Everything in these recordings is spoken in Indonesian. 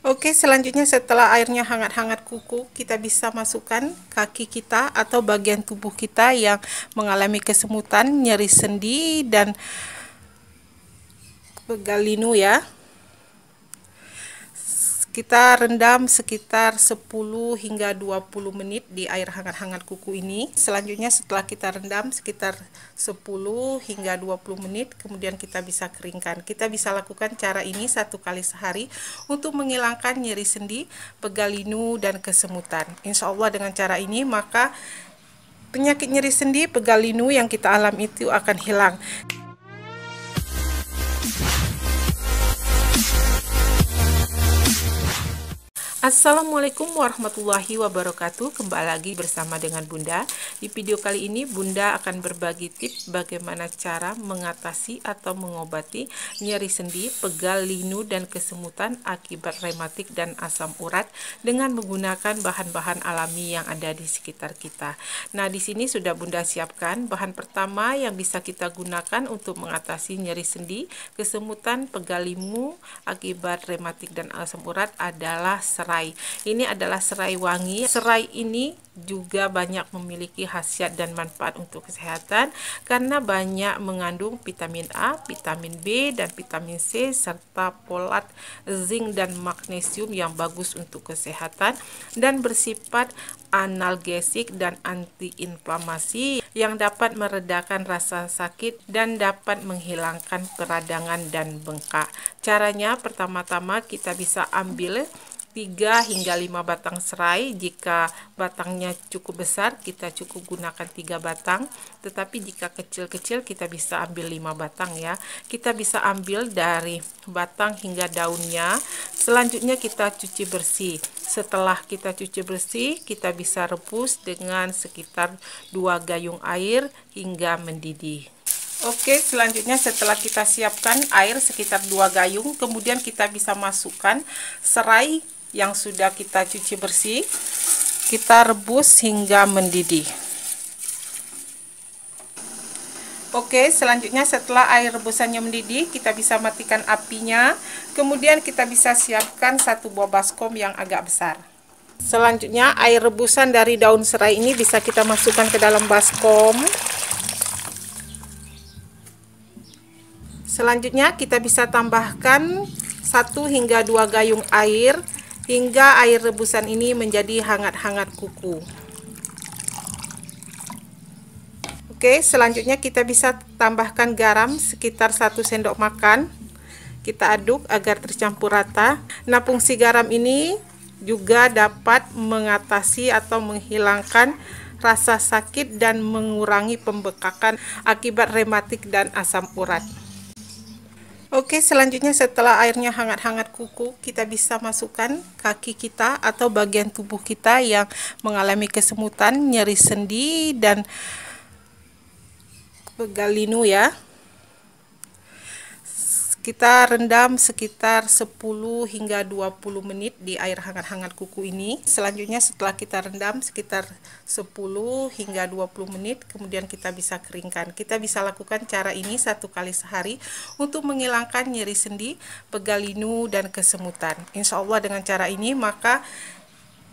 Oke, selanjutnya setelah airnya hangat-hangat kuku, kita bisa masukkan kaki kita atau bagian tubuh kita yang mengalami kesemutan, nyeri sendi, dan pegal linu ya. Kita rendam sekitar 10 hingga 20 menit di air hangat-hangat kuku ini. Selanjutnya setelah kita rendam sekitar 10 hingga 20 menit, kemudian kita bisa keringkan. Kita bisa lakukan cara ini 1 kali sehari untuk menghilangkan nyeri sendi, pegal linu, dan kesemutan. Insya Allah dengan cara ini maka penyakit nyeri sendi, pegal linu yang kita alami itu akan hilang. Assalamualaikum warahmatullahi wabarakatuh. Kembali lagi bersama dengan Bunda. Di video kali ini Bunda akan berbagi tips bagaimana cara mengatasi atau mengobati nyeri sendi, pegal linu, dan kesemutan akibat rematik dan asam urat dengan menggunakan bahan-bahan alami yang ada di sekitar kita. Nah, di sini sudah Bunda siapkan bahan pertama yang bisa kita gunakan untuk mengatasi nyeri sendi, kesemutan, pegal linu akibat rematik dan asam urat adalah serai. Ini adalah serai wangi. Serai ini juga banyak memiliki khasiat dan manfaat untuk kesehatan karena banyak mengandung vitamin A, vitamin B, dan vitamin C serta folat, zinc, dan magnesium yang bagus untuk kesehatan dan bersifat analgesik dan antiinflamasi yang dapat meredakan rasa sakit dan dapat menghilangkan peradangan dan bengkak. Caranya pertama-tama kita bisa ambil 3 hingga 5 batang serai. Jika batangnya cukup besar kita cukup gunakan 3 batang, tetapi jika kecil-kecil kita bisa ambil 5 batang ya. Kita bisa ambil dari batang hingga daunnya. Selanjutnya kita cuci bersih. Setelah kita cuci bersih, kita bisa rebus dengan sekitar 2 gayung air hingga mendidih. Oke, selanjutnya setelah kita siapkan air sekitar 2 gayung, kemudian kita bisa masukkan serai yang sudah kita cuci bersih. Kita rebus hingga mendidih. Oke, selanjutnya setelah air rebusannya mendidih, kita bisa matikan apinya. Kemudian kita bisa siapkan 1 buah baskom yang agak besar. Selanjutnya air rebusan dari daun serai ini bisa kita masukkan ke dalam baskom. Selanjutnya kita bisa tambahkan 1 hingga 2 gayung air hingga air rebusan ini menjadi hangat-hangat kuku. Oke, selanjutnya kita bisa tambahkan garam sekitar 1 sendok makan. Kita aduk agar tercampur rata. Nah, fungsi garam ini juga dapat mengatasi atau menghilangkan rasa sakit dan mengurangi pembekakan akibat rematik dan asam urat. Oke, selanjutnya setelah airnya hangat-hangat kuku, kita bisa masukkan kaki kita atau bagian tubuh kita yang mengalami kesemutan, nyeri sendi, dan pegal linu ya. Kita rendam sekitar 10 hingga 20 menit di air hangat-hangat kuku ini. Selanjutnya setelah kita rendam sekitar 10 hingga 20 menit, kemudian kita bisa keringkan. Kita bisa lakukan cara ini 1 kali sehari untuk menghilangkan nyeri sendi, pegal linu, dan kesemutan. Insya Allah dengan cara ini maka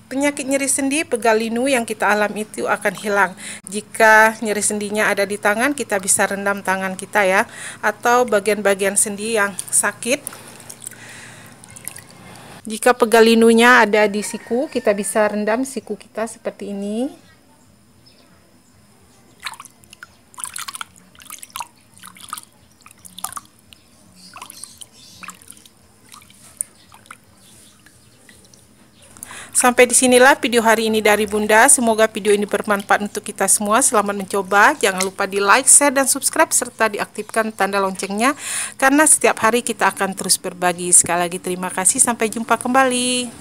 penyakit nyeri sendi, pegal linu yang kita alami itu akan hilang. Jika nyeri sendinya ada di tangan, kita bisa rendam tangan kita ya, atau bagian-bagian sendi yang sakit. Jika pegal linunya ada di siku, kita bisa rendam siku kita seperti ini. Sampai disinilah video hari ini dari Bunda. Semoga video ini bermanfaat untuk kita semua. Selamat mencoba. Jangan lupa di like, share, dan subscribe serta diaktifkan tanda loncengnya karena setiap hari kita akan terus berbagi. Sekali lagi terima kasih. Sampai jumpa kembali.